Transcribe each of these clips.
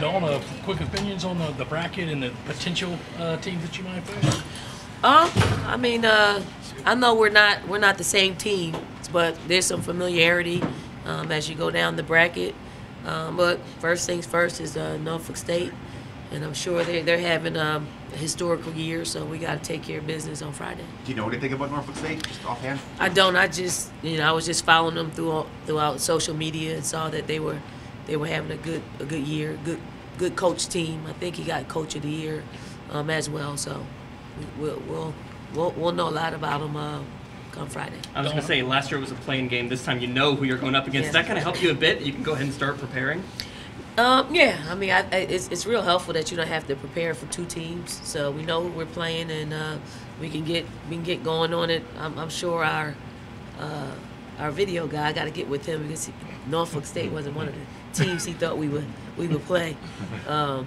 Dawn, quick opinions on the bracket and the potential teams that you might face? I mean, I know we're not the same team, but there's some familiarity as you go down the bracket. But first things first is Norfolk State, and I'm sure they're having a historical year, so we got to take care of business on Friday. Do you know anything about Norfolk State, just offhand? I don't. I just, I was just following them throughout social media and saw that they were having a good year, good coach team. I think he got Coach of the Year as well. So we'll know a lot about them come Friday. I was going to say, last year it was a playing game. This time you know who you're going up against. Yeah. Does that kind of help you a bit? You can go ahead and start preparing? Yeah, I mean, it's real helpful that you don't have to prepare for two teams. So we know who we're playing, and we can get going on it. I'm sure our video guy, I got to get with him because Norfolk State wasn't one of the teams he thought we would play. But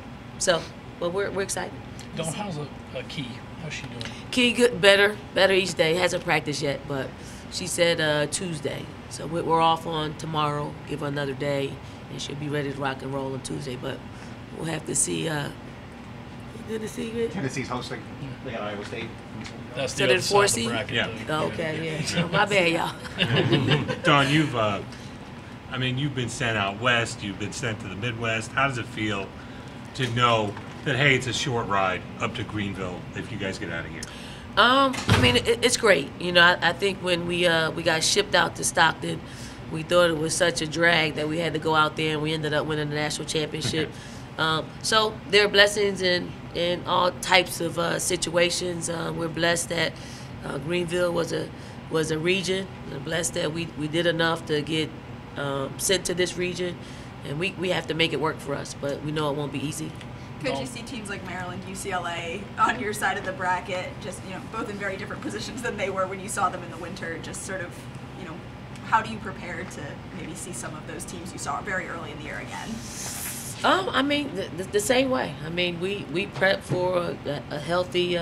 we're excited. Dawn, how's a Key? How's she doing? Key good, better each day. Hasn't practiced yet, but she said Tuesday. So we're off on tomorrow. Give her another day, and she'll be ready to rock and roll on Tuesday. But we'll have to see. Tennessee's hosting. They got Iowa State. That's So the they're other side of the 4 bracket. Yeah. Oh, okay, yeah. So my bad, y'all. Dawn, you've been sent out west. You've been sent to the Midwest. How does it feel to know that, hey, it's a short ride up to Greenville if you guys get out of here? I mean, it's great. I think when we got shipped out to Stockton, we thought it was such a drag that we had to go out there, and we ended up winning the national championship. So there are blessings in all types of situations. We're blessed that Greenville was a region. We're blessed that we did enough to get sent to this region, and we have to make it work for us. But we know it won't be easy. Could you see teams like Maryland, UCLA on your side of the bracket, just both in very different positions than they were when you saw them in the winter? Just sort of, how do you prepare to maybe see some of those teams you saw very early in the year again? I mean, the same way. I mean, we prep for a healthy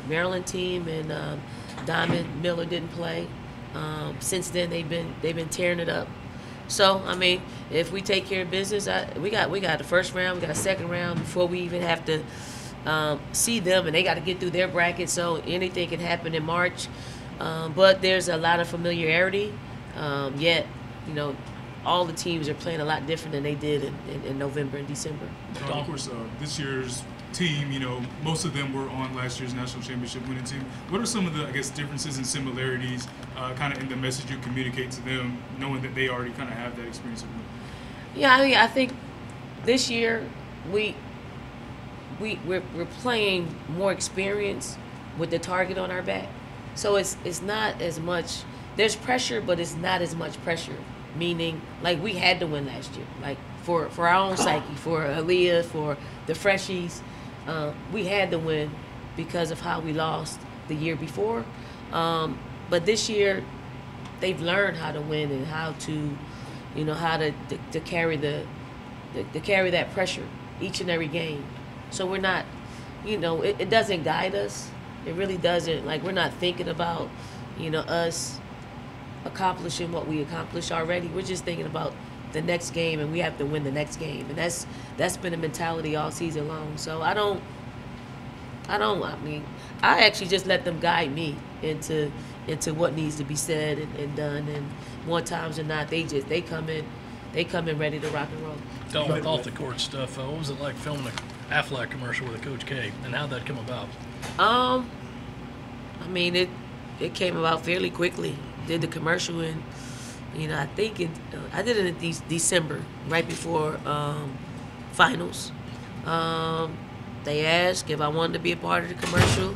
Maryland team, and Diamond Miller didn't play. Since then, they've been tearing it up. So, I mean, if we take care of business, we got the first round, we got a second round before we even have to see them, and they got to get through their bracket. So anything can happen in March, but there's a lot of familiarity. Yet, all the teams are playing a lot different than they did in November and December. Of course, this year's team, most of them were on last year's national championship winning team. What are some of the, differences and similarities kind of in the message you communicate to them, knowing that they already kind of have that experience of winning? Yeah, I mean, I think this year we're playing more experience with the target on our back. So it's not as much, there's pressure, but it's not as much pressure. Meaning, like, we had to win last year. Like, for our own psyche, for Aaliyah, for the freshies, we had to win because of how we lost the year before. But this year, they've learned how to win and how to, how to carry carry that pressure each and every game. So we're not, it doesn't guide us. It really doesn't. Like, we're not thinking about, us accomplishing what we accomplished already. We're just thinking about the next game, and we have to win the next game, and that's been a mentality all season long. So I mean, I actually just let them guide me into what needs to be said and done, and more times than not, they come in ready to rock and roll. Dawn, with off the court stuff, what was it like filming an Aflac commercial with a Coach K, and how'd that come about? I mean, it came about fairly quickly. Did the commercial in, I think I did it in December, right before finals. They asked if I wanted to be a part of the commercial.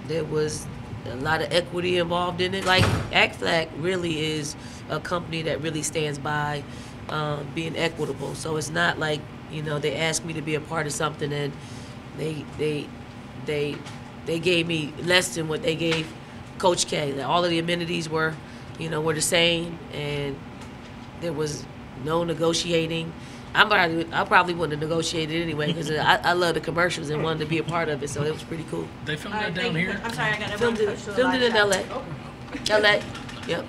There was a lot of equity involved in it. Like, Aflac really is a company that really stands by being equitable. So it's not like, they asked me to be a part of something and they gave me less than what they gave Coach K. All of the amenities were the same, and there was no negotiating. I probably wouldn't have negotiated anyway because I love the commercials and wanted to be a part of it, so it was pretty cool. They filmed that down here? I'm sorry, I got Filmed it in L.A. Oh. L.A. Yep.